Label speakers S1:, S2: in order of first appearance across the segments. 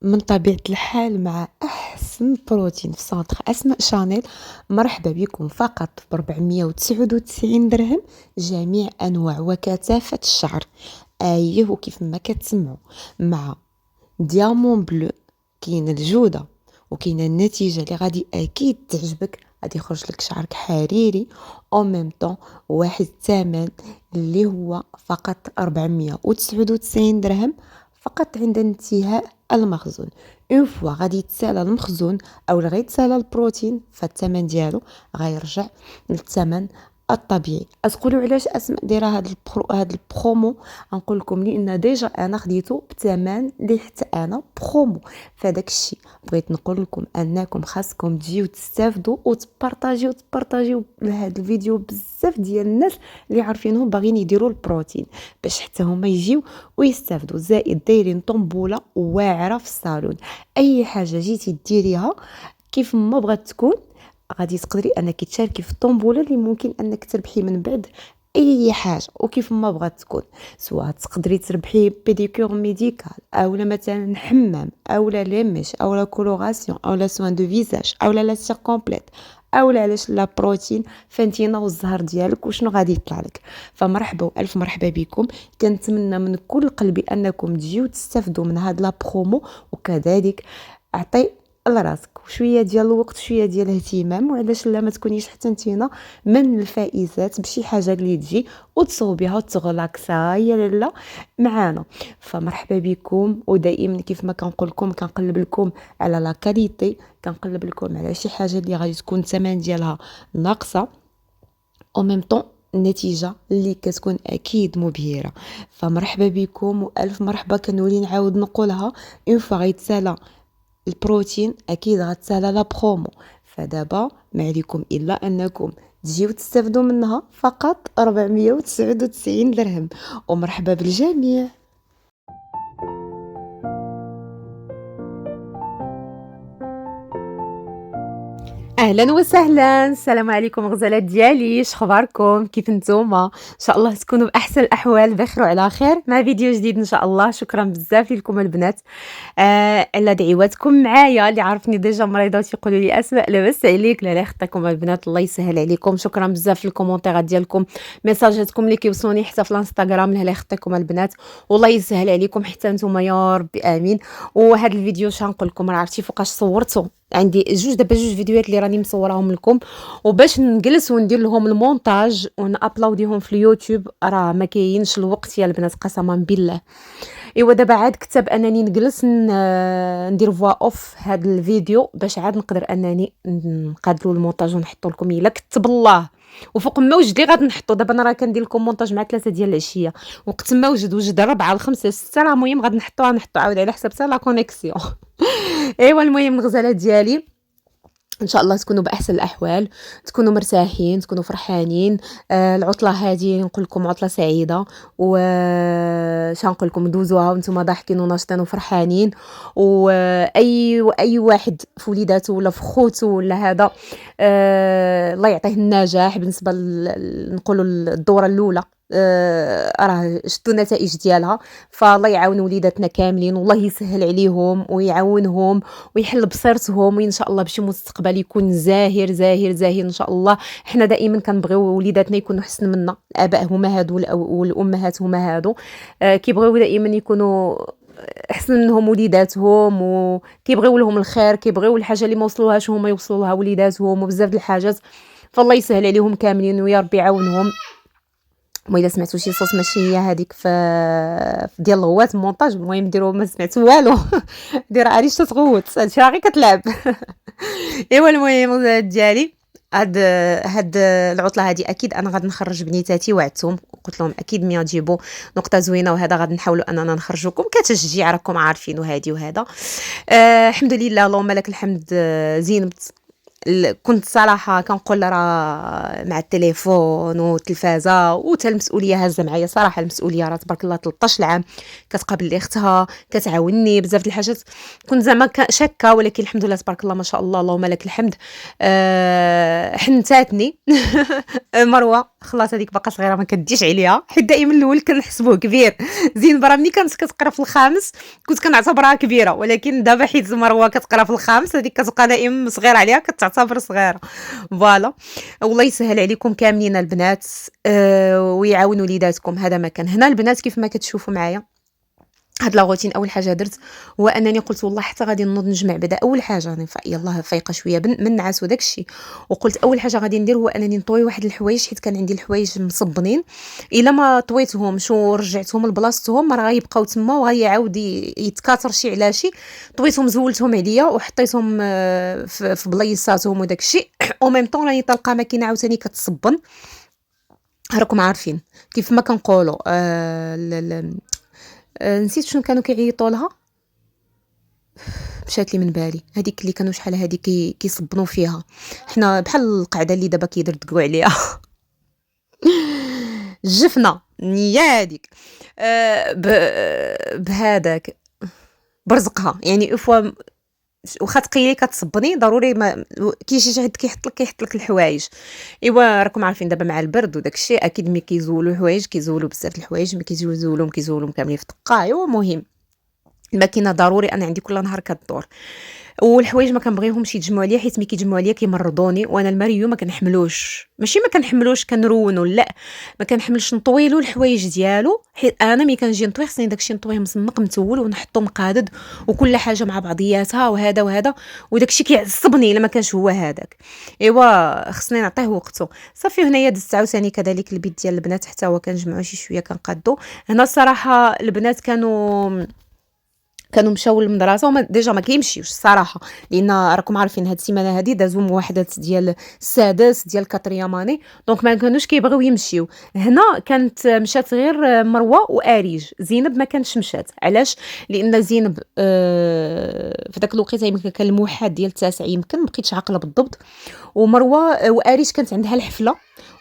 S1: من طبيعة الحال مع أحسن بروتين في سونتر أسماء شانيل. مرحبا بكم فقط ب499 درهم جميع أنواع وكثافة الشعر. أيه وكيف ما كتسمعوا مع ديامون بلو، كاينه الجودة وكاينه النتيجة اللي غادي أكيد تعجبك. غادي يخرج لك شعرك حريري او ميم طون واحد الثمن اللي هو فقط 499 درهم فقط عند انتهاء المخزون. اون فوا غادي يتسالى المخزون او غيتسالى البروتين فالثمن ديالو غيرجع للثمن الطبيعي. تقولوا علاش اسماء دايره هاد البرومو؟ نقول لكم لان ديجا انا خديته بثمن اللي حتى انا برومو. فداك الشيء بغيت نقول لكم انكم خاصكم تجيو تستافدوا وتبارطاجيو لهذا الفيديو بزاف ديال الناس اللي عارفينهم باغيين يديروا البروتين باش حتى هما يجيو ويستافدوا. زائد دايرين طنبوله واعره في الصالون، اي حاجه جيتي ديريها كيف ما بغات تكون غادي تقدري انك تشاركي في الطنبوله اللي ممكن انك تربحي من بعد اي حاجه وكيف ما بغات تكون. سواء تقدري تربحي بيديكور ميديكال اولا مثلا حمام اولا ليميش اولا كولوراسيون اولا سوان دو فيزاج اولا لا سير كومبليت اولا علاش لا بروتين فانتينا والزهر ديالك وشنو غادي يطلع لك. فمرحبا والف مرحبا بكم. كنتمنى من كل قلبي انكم تجيو تستافدوا من هاد لا برومو، وكذلك اعطي لراسك شويه ديال الوقت شويه ديال الاهتمام، وعلاش لا ما تكونيش حتى نتينا من الفائزات بشي حاجه اللي تجي وتصوبيها وتغلاكساي لا معانا. فمرحبا بكم. ودائما كيف ما كنقول لكم كنقلب لكم على لا كاليتي، كنقلب لكم على شي حاجه اللي غادي تكون الثمن ديالها ناقصه او ميم طون النتيجه اللي كتكون اكيد مبهره. فمرحبا بكم والف مرحبا. كنولي نعاود نقولها اون فوا غيتسالى البروتين اكيد غتسالى لا برومو. فدابا ما عليكم الا انكم تجيو تستافدوا منها فقط 499 درهم. ومرحبا بالجميع. اهلا وسهلا، السلام عليكم غزالات ديالي، شخباركم؟ كيف نتوما؟ ان شاء الله تكونوا باحسن الاحوال بخير وعلى خير مع فيديو جديد ان شاء الله. شكرا بزاف لكم البنات على دعواتكم معايا. اللي عرفني ديجا مريضه وتيقولوا لي اسماء لاباس عليك، لا لا خطاكم البنات الله يسهل عليكم. شكرا بزاف في الكومونتيرات ديالكم، ميساجاتكم اللي كيوصلوني حتى في الانستغرام. لا لا خطاكم البنات والله يسهل عليكم حتى نتوما يا ربي امين. وهذا الفيديو شنقول لكم راه عرفتي فوقاش صورته؟ عندي دابا جوج فيديوهات اللي راني مصوراهم لكم، وباش نجلس وندير لهم المونتاج ونابلوديهم في اليوتيوب راه ما كاينش الوقت يا البنات قسما بالله. ايوا دابا عاد كتب انني نجلس ندير فوا اوف هذا الفيديو باش عاد نقدر انني نقادروا المونتاج ونحطوا لكم الا كتب الله. وفوق ما وجدي غادي نحطو. دابا انا راه كندير لكم مونتاج مع 3 ديال العشيه، وقت ما وجد 4 5 6 راه المهم غادي نحطو عاود على حساب حتى لا كونيكسيون. ايوا المهم الغزاله ديالي ان شاء الله تكونوا باحسن الاحوال، تكونوا مرتاحين، تكونوا فرحانين. العطله هذه نقول لكم عطله سعيده، و نقول لكم دوزوها وانتم ضاحكين وناشطين وفرحانين. واي واحد في وليداته ولا في خوته ولا هذا الله يعطيه النجاح. بالنسبه نقولوا الدوره الاولى راه شفتوا النتائج ديالها، فالله يعاون وليداتنا كاملين والله يسهل عليهم ويعاونهم ويحل بصيرتهم، وان شاء الله بشي مستقبل يكون زاهر زاهر زاهر ان شاء الله. حنا دائما كنبغيو وليداتنا يكونوا احسن منا، الاباء هما هادو والامهات هما هادو كيبغيو دائما يكونوا احسن منهم وليداتهم، وكيبغيو لهم الخير، كيبغيو الحاجه اللي ما وصلوهاش هما يوصلوا لها وليداتهم وبزاف د الحاجات. فالله يسهل عليهم كاملين ويا ربي يعاونهم. واذا سمعتوا شي صوت ماشي هي هذيك في ديال الغوات مونتاج، المهم ديروا ما سمعتوا والو. دير عريش تتغوت هادشي راه غير كتلعب. ايوا المهم ديالي هاد العطله هذه اكيد انا غادي نخرج بنيتاتي، وعدتهم قلت لهم اكيد ملي تجيبوا نقطه زوينه وهذا غادي نحاولوا اننا نخرجوكم كتشجيع، راكم عارفين وهادي وهذا. الحمد لله اللهم لك الحمد. زينبت كنت صراحة كنقول راه مع التليفون والتلفازة وتا المسؤولية هازة معايا صراحة. المسؤولية راه تبارك الله 13 عام كتقابل لي اختها كتعاوني بزاف د الحاجات. كنت زعما شاكة، ولكن الحمد لله تبارك الله ما شاء الله اللهم لك الحمد. حنتاتني مروة خلاص هذيك باقا صغيرة ما كديش عليها، حيت دائما الاول كنحسبوه كبير. زينبرة ملي كانت كتقرا في الخامس كنت كنعتبرها كبيرة، ولكن دابا حيت مروة كتقرا في الخامس هذيك كتبقى دائما صغيرة عليها كتعتبر صغيرة. فوالا. والله يسهل عليكم كاملين البنات ويعاونوا وليداتكم. هذا ما كان هنا البنات كيف ما كتشوفوا معايا هاد لاغوتين. اول حاجه درت هو انني قلت والله حتى غادي نوض نجمع بعدا اول حاجه راني يلاه فايقه شويه من النعاس وداك الشيء. وقلت اول حاجه غادي ندير هو انني نطوي واحد الحوايج، حيت كان عندي الحوايج مصبنين الا ما طويتهمش ورجعتهم لبلاصتهم راه غيبقاو تما وغيعاود يتكاثر شي على شي. طويتهم زولتهم عليا وحطيتهم في بلايصاتهم وداك الشيء. او ميم طون راني طالقه ماكينه عاوتاني كتصبن. راكم عارفين كيف ما كنقولوا نسيت شنو كانوا كيعيطوا لها، مشات لي من بالي. هذيك اللي كانوا شحال هذيك كيصبنوا فيها، حنا بحال القعده اللي دابا كيدردقوا عليها. الجفنه نيه هذيك. بهذاك برزقها يعني فوا. واخا تقيلي كتصبني ضروري ما كاين شي حد كيحط لك الحوايج. ايوا راكم عارفين دابا مع البرد وداك الشيء اكيد ملي كيزولوا الحوايج كيزولوا بزاف الحوايج، ملي كيزولوهم كاملين في دقه. ايوا مهم الماكينه ضروري انا عندي كل نهار كدور. والحوايج ما كنبغيهمش يتجمعوا عليا، حيت ملي كيتجمعوا عليا كيمرضوني، وانا الماريو ما كنحملوش. ماشي ما كنحملوش كنرونو، لا ما كنحملش نطويلو الحوايج ديالو، حيت انا ملي كنجي نطوي خصني داكشي نطويه مسمق متول ونحطو مقادد وكل حاجه مع بعضياتها وهذا وهذا. وداكشي كيعصبني الا ما كانش هو هذاك. ايوا خصني نعطيه وقته. صافي هنايا دزت عاوتاني كذلك البيت ديال البنات حتى هو كنجمعوا شي شويه كنقادو. هنا الصراحه البنات كانوا مشاو للمدرسه وما ديجا ما كيمشيوش الصراحه، لان راكم عارفين هاد السيمانه هادي دازو موحدات ديال السادس ديال كاترياماني، دونك ما كانوش كيبغيو يمشيو. هنا كانت مشات غير مروه واريج. زينب ما كانتش مشات. علاش؟ لان زينب في داك الوقت يمكن كان الموحد ديال التاسع، يمكن ما بقيتش عاقله بالضبط. ومروه واريج كانت عندها الحفله،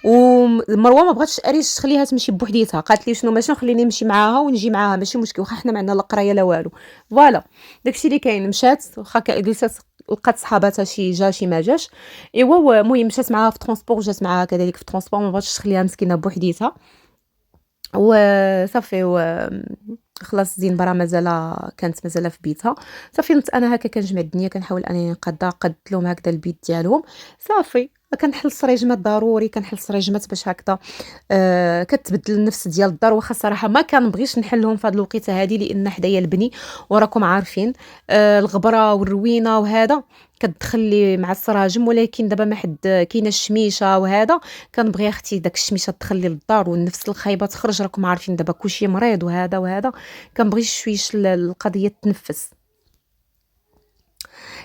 S1: ومروه ما بغاتش اريج تخليها تمشي بوحديتها. قالت لي شنو ماشي نخليني نمشي معاها ونجي معاها ماشي مشكل، واخا حنا ما عندنا لا قرايه لا والو. فوالا داكشي اللي كاين. مشات واخا جلسات لقات صحاباتها شي جا شي ما جاش. ايوا المهم مشات معاها في ترونسبور وجات معاها كذلك في ترونسبور، ما بغاتش تخليها مسكينه بوحديتها. وصافي خلاص زينبرة كانت مازال في بيتها. صافي نت انا هكا كنجمع الدنيا كنحاول انني قدت لهم هكذا البيت ديالهم. صافي كنحل السريجمات ضروري، كنحل السريجمات باش هكذا كتبدل النفس ديال الدار. واخا الصراحه ما كنبغيش نحلهم في هذه الوقيته هذه لان حدايا البني وراكم عارفين الغبره والروينه وهذا كتدخل لي مع السراجم. ولكن دابا ما حد كاينه الشميشه وهذا كنبغي اختي داك الشميشه تدخل لي للدار والنفس الخايبه تخرج. راكم عارفين دابا كلشي مريض وهذا كنبغي شويش القضيه تنفس.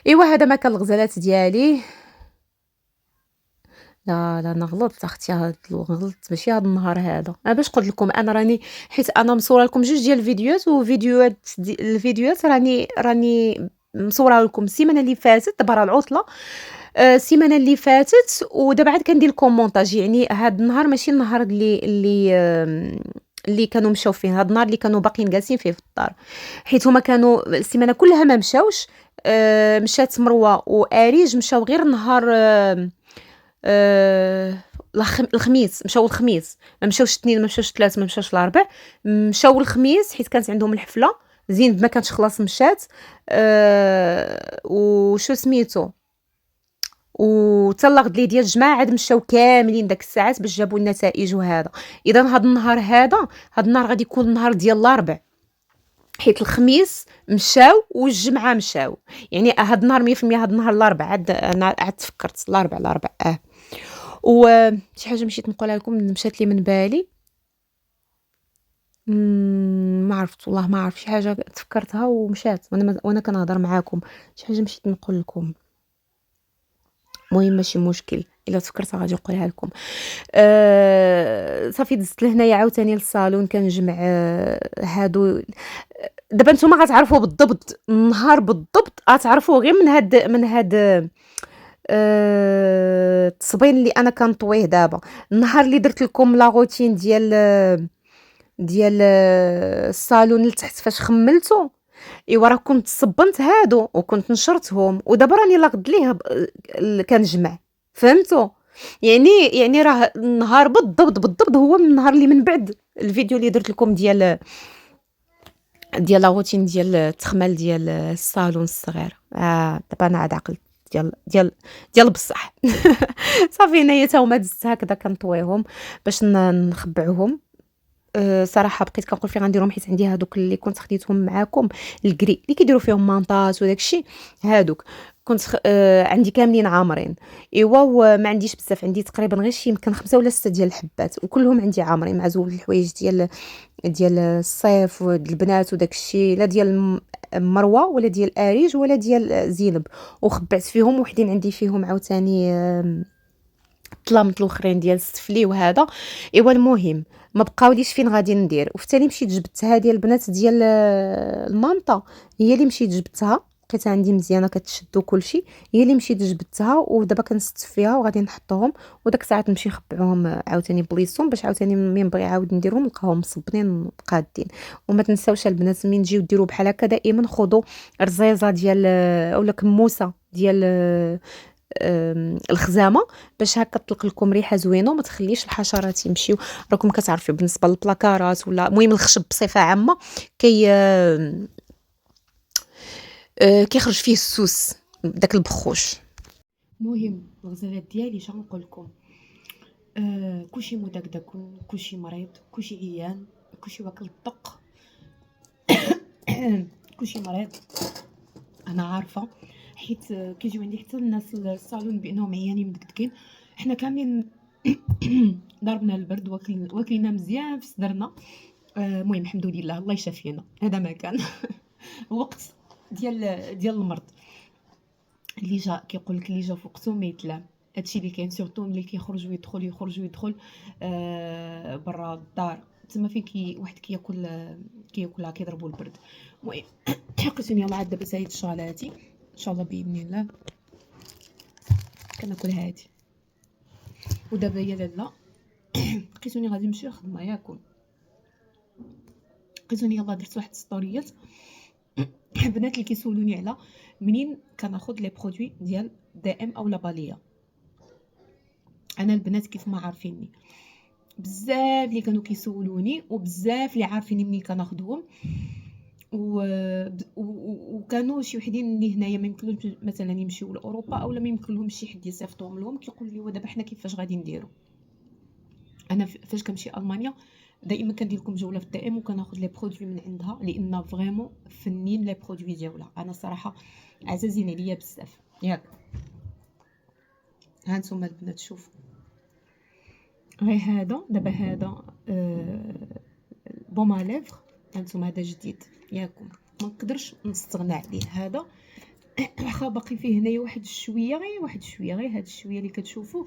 S1: ايوا هذا ما كان الغزالات ديالي. لا انا غلطت اختي، غلطت ماشي هذا النهار هذا. انا باش قلت لكم انا راني حيت انا مصوره لكم جوج ديال الفيديوهات الفيديوهات راني مصوره لكم السيمانه اللي فاتت. دابا راه العطله السيمانه اللي فاتت، ودابا عاد كندير الكومونتاج. يعني هذا النهار ماشي النهار اللي كانوا مشاو فيه، هذا النهار اللي كانوا باقيين جالسين فيه في الدار، حيت هما كانوا السيمانه كلها ما مشاوش. مشات مروه واريج مشاو غير نهار الخميس. مشاو الخميس، ما مشاوش الاثنين، ما مشاوش الثلاث، ما مشاوش الاربع، مشاو الخميس حيت كانت عندهم الحفله. زينب ما كانتش خلاص مشات. وشو سميتو وتا الغد لي ديال الجماعه عاد مشاو كاملين داك الساعات باش جابوا النتائج وهذا. اذا هذا النهار هذا غادي يكون النهار ديال الاربع، حيت الخميس مشاو والجمعه مشاو. يعني هاد النهار 100% هاد النهار الاربع. عاد تفكرت الاربع وشي حاجه مشيت نقولها لكم مشات لي من بالي. ما عرفت والله، ما عرفت شي حاجه تفكرتها ومشات وانا كنهضر معاكم. شي حاجه مشيت نقول لكم، المهم ماشي مشكل الا تفكرتها غادي نقولها لكم. صافي دزت لهنايا عاوتاني للصالون كنجمع هادو. دابا نتوما غتعرفوا بالضبط النهار بالضبط، غتعرفوا غير من هاد التصبين اللي أنا كنطويه دابا، النهار اللي درت لكم لا روتين ديال الصالون لتحت فاش خمّلته، إيوا راه كنت صبّنت هادو وكنت نشرتهم ودابا راني لاغد ليه كنجمع، فهمتوا؟ يعني راه النهار بالضبط هو من النهار اللي من بعد الفيديو اللي درت لكم ديال لا روتين ديال التخمال ديال الصالون الصغير، دابا أنا عاد عقلت ديال بصح. صافي هنايا تا هُما دزت هكذا كنطويهم باش نخبّعهم. صراحة بقيت كنقول فين غنديرهم حيت عندي هادوك اللي كنت خديتهم معاكم الكري اللي كيديروا فيهم مانطاس وداك الشيء، هادوك كنت عندي كاملين عامرين، إيوا وما عنديش بزاف، عندي تقريبا غير شي يمكن 5 ولا 6 ديال الحبات وكلهم عندي عامرين مع زوج الحوايج ديال الصيف وديال البنات وداك الشيء، لا ديال مروة ولا ديال أريج ولا ديال زينب، وخبعت فيهم وحدين عندي فيهم عاوتاني طلامط الاخرين ديال السفلي وهذا. ايوا المهم ما بقاوليش فين غادي ندير، وفي التالي مشيت جبتها ديال البنات ديال المانطا، هي اللي مشيت جبتها لقيتها عندي مزيانه كتشد وكلشي، هي اللي مشيت جبتها ودابا كنستف فيها وغادي نحطهم وداك الساعات نمشي نخبعهم عاوتاني بليصهم باش عاوتاني ملي نبغي عاود نديرهم نلقاهم مصبنين قادين. وما تنساوش البنات ملي تجيو ديروا بحال هكا دائما خذوا رزيزه ديال اولا كموسه ديال الخزامه باش هكا تطلق لكم ريحه زوينه وما تخليش الحشرات يمشيو. راكم كتعرفوا بالنسبه للبلاكارات ولا المهم الخشب بصفه عامه كيخرج فيه السوس داك البخوش. المهم الغزالات ديالي شنو نقول لكم، كلشي مدكدك كلشي مريض كلشي عيان كلشي واكل الدق. كلشي مريض انا عارفه، حيت كيجيو عندي حتى الناس للصالون بانهم عيانين مدكدكين، حنا كاملين ضربنا البرد واكلين مزيان في صدرنا. المهم الحمد لله الله يشافينا، هذا ما كان. وقت ديال المرض اللي جا كيقول لك اللي جا في وقته ما يتلام، هادشي اللي كاين سورتو ملي كيخرج ويدخل يخرج ويدخل برا الدار تما فين واحد كياكلها كيضربوا البرد. المهم قسم يلا عاد دابا سايد شالاتي ان شاء الله باذن الله كناكل هادي. ودابا يا لاله لقيتوني غادي نمشي للخدمه ياكل، لقيتوني يلا درت واحد ستوريات البنات اللي كيسولوني على منين كناخذ لي برودوي ديال دي ام او لاباليه. انا البنات كيف ما عارفيني بزاف اللي كانوا كيسولوني وبزاف اللي عارفيني منين كناخذهم وكانوا شي وحدين اللي هنايا ما يمكنلهمش مثلا يمشيو لاوروبا اولا ما يمكنلهمش شي حد يصيفطهم لهم، كيقول لي ودابا حنا كيفاش غادي نديرو. انا فاش كنمشي المانيا دائما كندير لكم جوله في الدائم وكناخذ لي برودوي من عندها لان فريمون فنين لي برودوي ديالها، انا صراحه عزازين عليا بزاف. ياك ها نتوما البنات شوفوا غير هذا دابا هذا بوما ليفر هانتوما هذا جديد ياكم ما نقدرش نستغنى عليه. هذا واخا باقي فيه هنايا واحد شويه غير هاد الشويه اللي كتشوفوا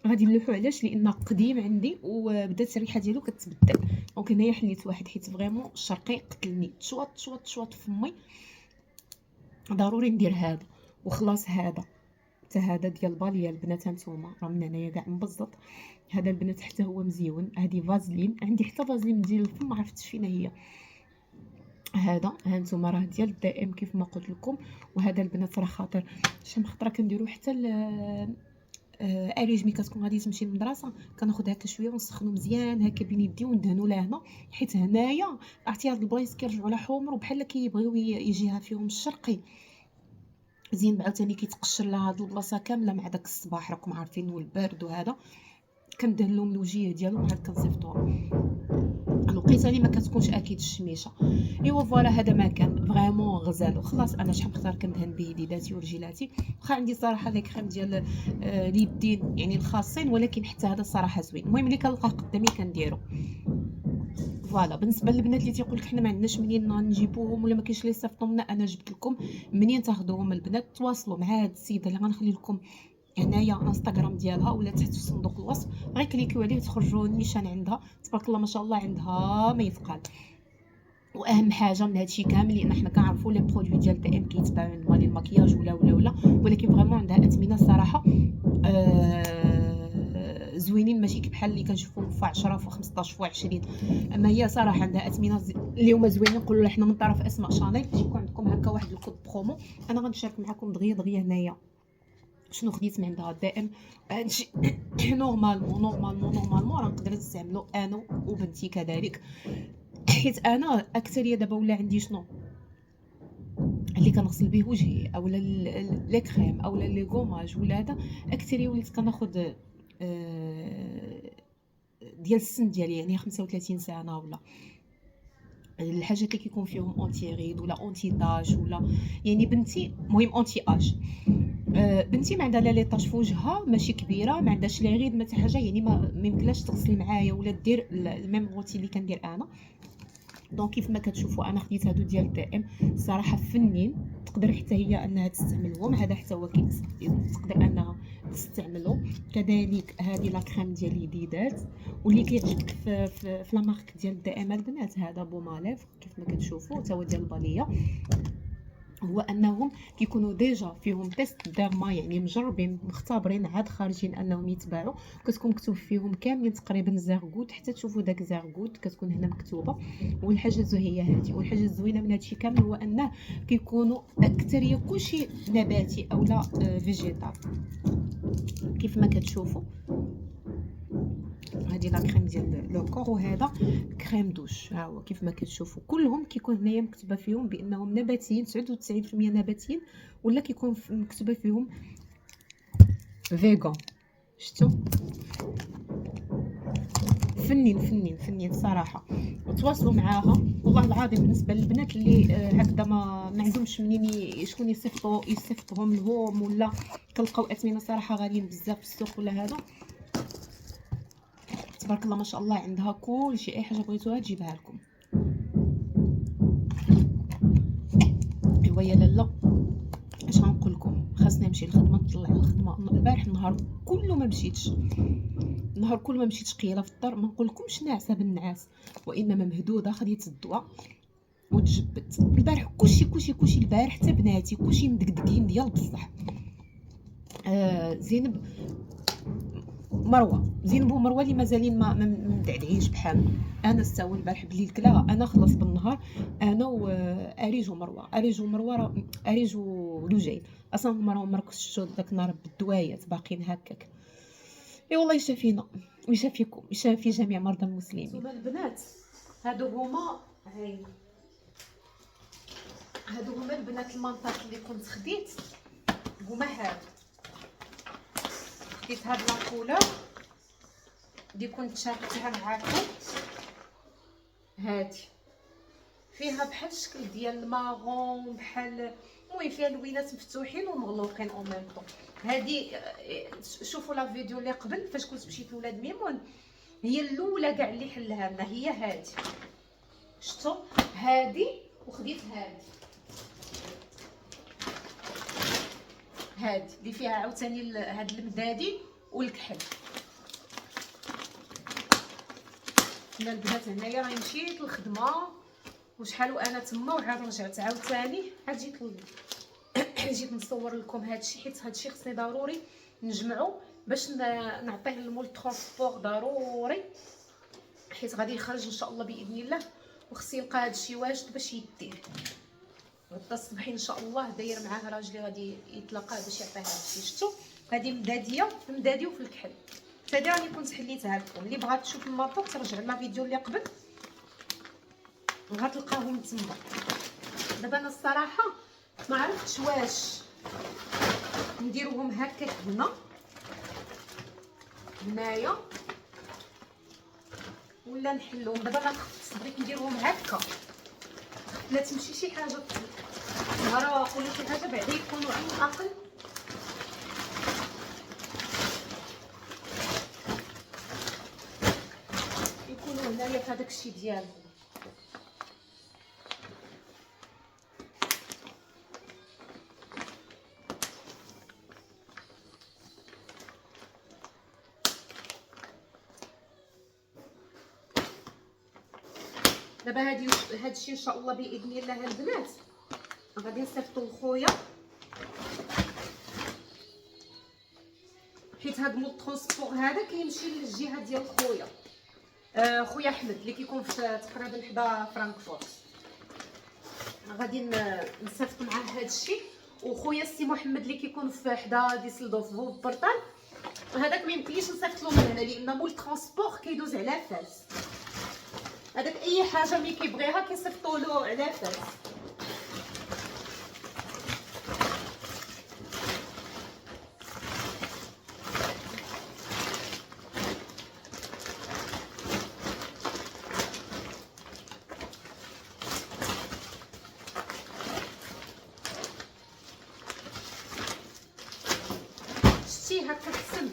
S1: غادي نلوحو علاش لان قديم عندي وبدات الريحه ديالو كتبدل. دونك هنايا حليت واحد حيت فريمون الشرقي قتلني تشوط فمي، ضروري ندير هذا وخلاص. هذا حتى هذا ديال باليا البنات هانتوما راه من هنايا كاع مبزط. هذا البنات حتى هو مزيون. هذه فازلين عندي حتى فازلين ديال الفم ما عرفتش فينا هي. هذا هانتوما راه ديال الدائم كيف ما قلت لكم. وهذا البنات راه خاطر شحال من خطره كنديرو حتى اريج ملي كتكون غادي تمشي للمدرسه كناخذ هكا شويه ونسخنو مزيان هكا بين يدي وندهنو لها هنا، حيت هنايا عرفتي هاد البلايص كيرجعوا لحمر وبحال كيبغيو يجيها فيهم الشرقي زين عاوتاني كيتقشر لها هاد البلاصه كامله مع داك الصباح راكم عارفين والبرد وهذا كندهن لهم الوجيه ديالهم عاد كنصيفطوهم. الوقيته اللي ما كتكونش اكيد الشميشه. ايوا فوالا هذا ما كان فريمون غزال وخلاص. انا شحال مختار كندهن به يداتي ورجلاتي، واخا عندي صراحه لي كريم ديال اليدين يعني الخاصين ولكن حتى هذا الصراحه زوين. المهم اللي كنلقاه قدامي كنديرو. فوالا بالنسبه للبنات اللي تيقول لك حنا ما عندناش منين نجيبوهم ولا ما كاينش اللي يصيفطوا لنا، انا جبت لكم منين تاخذوهم البنات. تواصلوا مع هاد السيده اللي غنخلي لكم هنايا انستغرام ديالها ولا تحت في صندوق الوصف، غير كليكيو عليه تخرجوا النيشان عندها تبارك الله ما شاء الله عندها ما يثقل. واهم حاجه من هادشي كامل، لان حنا كنعرفوا لي برودوي ديال دي ام كيتباعوا عند مالي المكياج ولا، ولكن فريمون عندها اثمنه صراحه زوينين، ماشي بحال اللي كنشوفوهم في 10 في 15 في 20. اما هي صراحه عندها اثمنه اللي هما زوينين. نقولوا حنا من طرف اسماء شانيل باش يكون عندكم هكا واحد الكود برومو. انا غنشارك معكم دغيا هنايا شنو خديت من عندها دي ام. هادشي نورمالمون راه نقدر نستعملو انا وبنتي كذلك، حيت انا اكثريه دابا ولا عندي شنو اللي كنغسل به وجهي اولا لي كريم اولا لي غوماج ولا هذا، اكثريه وليت كناخذ ديال السن ديالي، يعني 35 سنه ولا الحاجات اللي كيكون فيهم اونتي ريد ولا اونتي تاج ولا، يعني بنتي مهم اونتي اج. بنتي ما عندها لا لي طاش في وجهها ماشي كبيره، ما عندهاش لي غيد ما حتى حاجه، يعني ما يمكنلاش تغسل معايا ولا دير الميم روتين اللي كندير انا. دونك كيف ما كتشوفوا انا خديت هادو ديال دي ام صراحه فنين، تقدر حتى هي انها تستعملهم. هذا حتى هو تقدر انها تستعملو. كذلك هذه لا كريم ديال اليديدات، واللي كيعجبك في لا مارك ديال دي ام البنات هذا بوماليف كيف ما كتشوفوا حتى هو ديال الباليه، هو انهم كيكونوا ديجا فيهم تيست ديرما، يعني مجربين مختبرين عاد خارجين انهم يتباعوا. كتكون مكتوب فيهم كاملين تقريبا زيرغوت، حتى تشوفوا داك زيرغوت كتكون هنا مكتوبه. والحاجه هي هذه، والحاجه الزوينه من هادشي كامل هو انه كيكونوا اكثريه كلشي نباتي اولا فيجيتال كيف ما كتشوفوا. هذه لا كريم ديال لو كور، وهذا كريم دوش. ها هو كيف ما كتشوفوا كلهم كيكون هنايا مكتوبه فيهم بانهم نباتيين 99% نباتيين، ولا كيكون مكتوبه فيهم فيغان. شفتوا فنين صراحه. وتواصلوا معاها والله العظيم. بالنسبه للبنات اللي هكذا ما عندهمش منين شكون يصيفطهم لهم، ولا كنلقاو اثمنه صراحه غاليين بزاف في السوق ولا هذا، تبارك الله ما شاء الله عندها كلشي، اي حاجه بغيتوها تجيبها لكم. ايوا يا لاله اش غنقول لكم، خاصني نمشي للخدمه، نطلع للخدمه. البارح النهار كله ما مشيتش، قيله في الدار. ما نقول لكمش ناعسه بالنعاس، وانما مهدوده. خديت الدواء وتجبت البارح. كلشي البارح حتى بناتي كلشي مدقدقين ديال بصح. زينب زينب ومروه اللي مازالين ما مدعدعينش بحالنا. انا استوى البارح بالليل كلا، انا خلص بالنهار انا واريج ومروه. اريج ولوجين اصلا هما راهم مركزش داك النهار بالدوايات باقيين هكاك. اي والله يشافينا ويشافيكم، يشافي جميع مرضى المسلمين. ثم البنات هادو هما البنات المنطق اللي كنت خديت هما هادو. خديت هاد لاكولور اللي كنت شاركتها معاكم، هادي فيها بحال الشكل ديال الماغون، بحال المهم فيها لوينات مفتوحين ومغلوقين او ميم طون. هادي شوفوا لا فيديو اللي قبل فاش كنت مشيت لولاد ميمون، هي الاولى كاع اللي حلها لنا هي هادي. شفتوا هادي وخديت هادي اللي فيها عاوتاني هاد المدادي والكحل. انا البنات هنايا راني مشيت للخدمه وشحال وانا تما، وعاد رجعت عاوتاني عاد جيت نصور لكم هادشي، حيت هادشي خصني ضروري نجمعو باش نعطيه للمول ترونسبور ضروري، حيت غادي يخرج ان شاء الله باذن الله، وخصني نلقى هادشي واجد باش يديه. غدا الصباح ان شاء الله داير معاه راجلي غادي يتلاقاه باش يعطيه هادشي. شفتوا هذه مداديه في المدادي وفي الكحل. هذه راني كنت حليتها لكم، اللي بغات تشوف المابوك ترجع لنا فيديو اللي قبل وغتلقاهم تما. دابا انا الصراحه ما عرفتش واش نديروهم هكاك هنايا ولا نحلوهم. دابا انا بغيت نديرهم هكا، لا تمشي شي حاجه نهار ولا شي حاجه بعدا يكونوا على الاقل يكونوا هنايا في هذاك الشيء ديالهم. دابا هادشي ان شاء الله باذن الله البنات غادي نصيفطو لخويا، حيت هاد مود ترونسبور هذا كيمشي للجهه ديال خويا خويا احمد اللي كيكون في تقريبا حدا فرانكفورت. غادي نصيفط معاه هادشي، وخويا السي محمد اللي كيكون في حدا ديسلدورف بورطال هذاك ما يمكنليش نصيفط له من هنا لان مول ترونسبور كيدوز على فاس. هذاك اي حاجه ملي كيبغيها كيصيفطوا له على فاس. شتي هكا حسن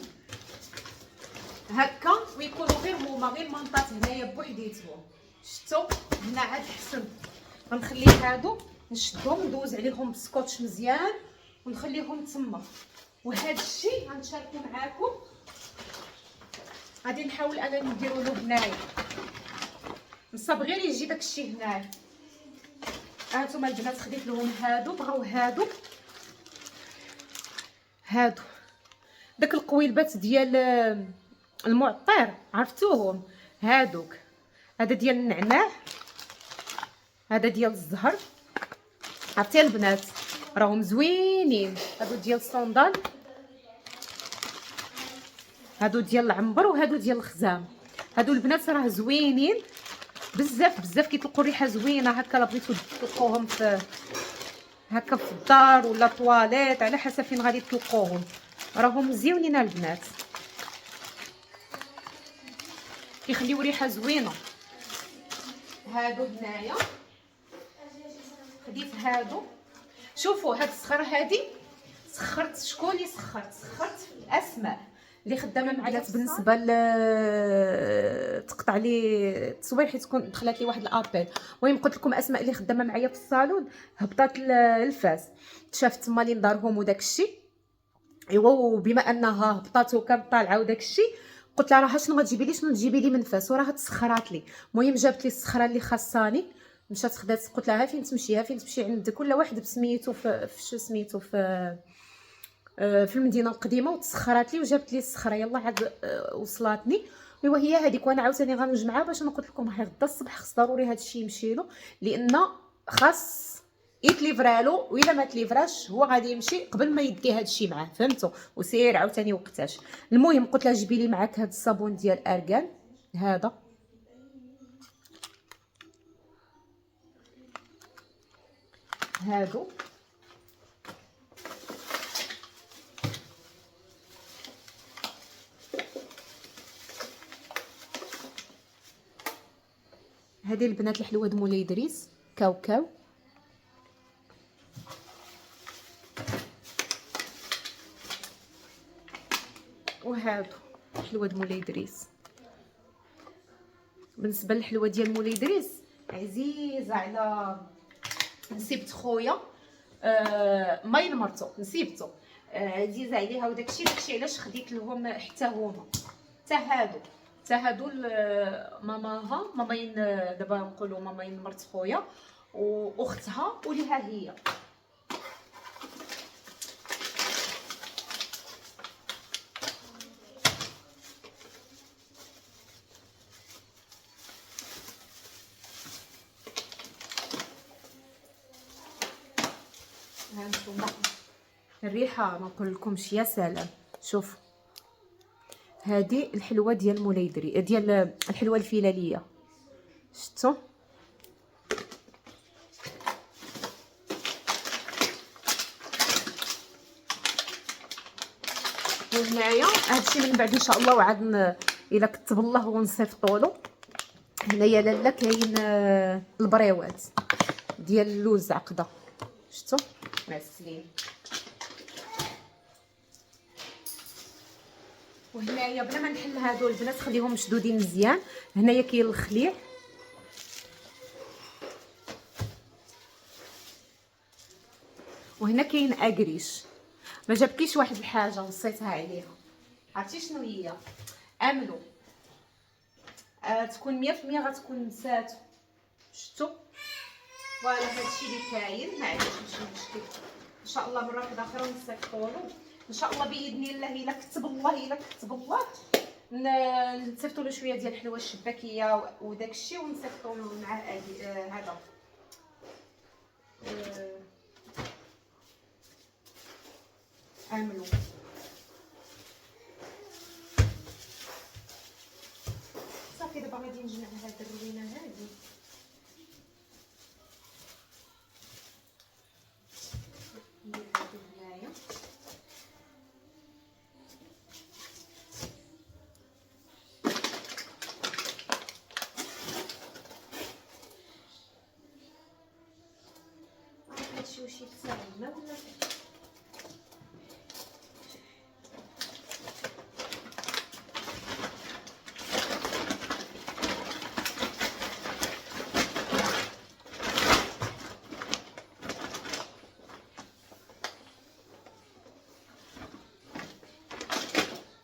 S1: هكا ويكونوا غير هما غير مانطات هنايا بوحديتهم. شفتوا هنا عاد حسن. غنخلي هادو نشدهم ندوز عليهم بسكوتش مزيان ونخليهم تما. وهذا الشيء غنشاركو معاكم، غادي نحاول انا نديرو له هنايا نصاب غير يجي داكشي هنايا. هانتوما البنات خديت لهم هادو، بغاو هادو داك القويلبات ديال المعطر عرفتوهم هادوك. هذا ديال النعناع، هذا ديال الزهر، عرفتي البنات راهم زوينين. هادو ديال الصندال، هادو ديال العنبر، وهادو ديال الخزام. هادو البنات راه زوينين بزاف بزاف، كيطلقوا ريحه زوينه هكا. لا بغيتو تطلقوهم في هكا في الدار ولا طواليت على حسب فين غادي تطلقوهم، راهم مزيونين البنات، كيخليو ريحه زوينه. هادو هنايا خديت هادو. شوفوا هاد الصخره هادي سخرت، شكون اللي سخرت الاسماء اللي خدامه معايا بالنسبه تقطع لي التصوير حيت كنت دخلت لي واحد الابيل. المهم قلت لكم اسماء اللي خدامه معايا في الصالون هبطات لفاس، شافت تما لي دارهم وداك الشيء. ايوا وبما انها هبطات وكانت طالعه وداك الشيء قلت لها راه شنو غتجيبي لي، شنو تجيبي لي من فاس، وراه تسخرات لي. المهم جابت لي الصخره اللي خاصاني، مشات خدات. قلت لها فين تمشي عند كل واحد بسميتو في شو سميتو في المدينه القديمه، وتسخرات لي وجابت لي الصخره. يلا عاد وصلاتني. ايوا هي هذيك، وانا عاوتاني غنجمعها باش انا قلت لكم راهي غدا الصباح خص ضروري هذا الشيء يمشي له، لان خاص يتليفرالو، والا ما تليفراش هو غادي يمشي قبل ما يدي هذا الشيء معاه، فهمتوا؟ وسير عاوتاني وقتاش. المهم قلت لها جيبي لي معاك هذا الصابون ديال ارغان هذا، هادو هذه البنات الحلوه د مولاي ادريس كاوكاو. وهادو حلوه د مولاي ادريس. بالنسبه للحلوه ديال مولاي ادريس عزيزه على نسيبت خويا ماين مرتو نسيبتو عزيزه عليها، وداكشي علاش خديت لهم حتى هما حتى هادو ماماين دابا نقولوا ماماين مرت خويا واختها وليها هي. هانتوما الريحه ما نقول لكمش يا سلام. شوف هذه الحلوه ديال مولاي دري ديال الحلوه الفلاليه، شفتوا؟ وهنايا هادشي من بعد ان شاء الله وعاد الا كتب الله ونصيفطوا له. هنايا لاله كاين البريوات ديال اللوز عقده، شفتوا؟ مع السليم. وهنايا بلا ما نحل هادو البنات خليهم مشدودين مزيان. هنايا كاين الخليع، وهنا كاين اكريش. ما جابكيش واحد الحاجه وصيتها عليها، عرفتي شنو هي؟ املو تكون 100% غتكون نساتو. شفتوا فوالا هادشي اللي كاين. ما عنديش مشكل ان شاء الله مرات اخرى نصيفطولو ان شاء الله باذن الله. الا كتب الله نصيفطوا له شويه ديال الحلوى الشباكيه وداك الشيء ونصيفطوا له معاه هذا عملو. صافي دابا غادي نجمع هاد الروينه هادي ندير هادو هنايا. هادشي واش يتساوى ولا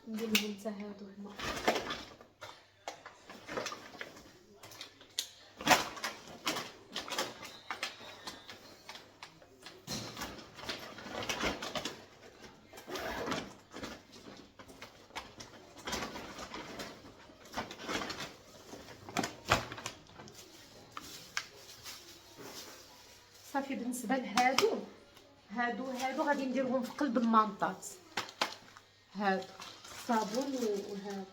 S1: ندير لهم حتى هادو هنا. صافي بالنسبه لهادو غادي نديرهم في قلب المانطات. هادو الصابون وهادو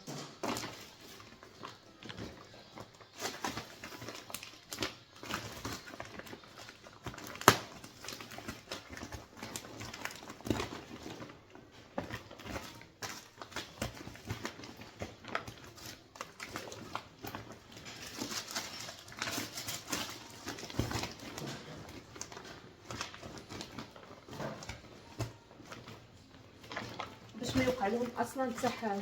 S1: باش ما يوقع لهم اصلا حتى حاجه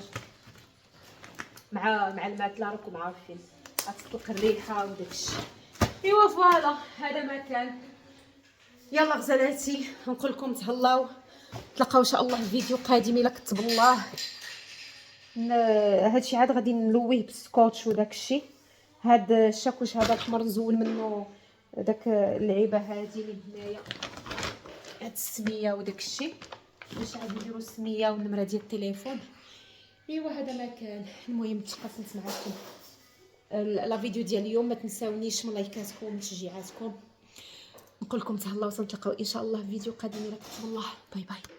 S1: مع الماكله. راكم عارفين غتطلق الريحه وداكشي. ايوا فوالا هذا ما كان. يلا غزالاتي نقول لكم تهلاو، تلقاو ان شاء الله في فيديو قادم الا كتب الله. هادشي عاد غادي نلويه بالسكوتش وداكشي. هاد الشاكوش هذا الحمر نزول منه داك اللعيبه هادي اللي هنايا، هاد السميه وداكشي باش عاد نديرو السميه والنمره ديال التليفون. ايوا هذا ما كان. المهم تقاسمت معكم لا فيديو ديال اليوم. ما تنساونيش من لايكاتكم وتشجيعاتكم. نقول لكم تهلاو، تنتلاقاو ان شاء الله في فيديو قادم الى كتب الله. باي باي.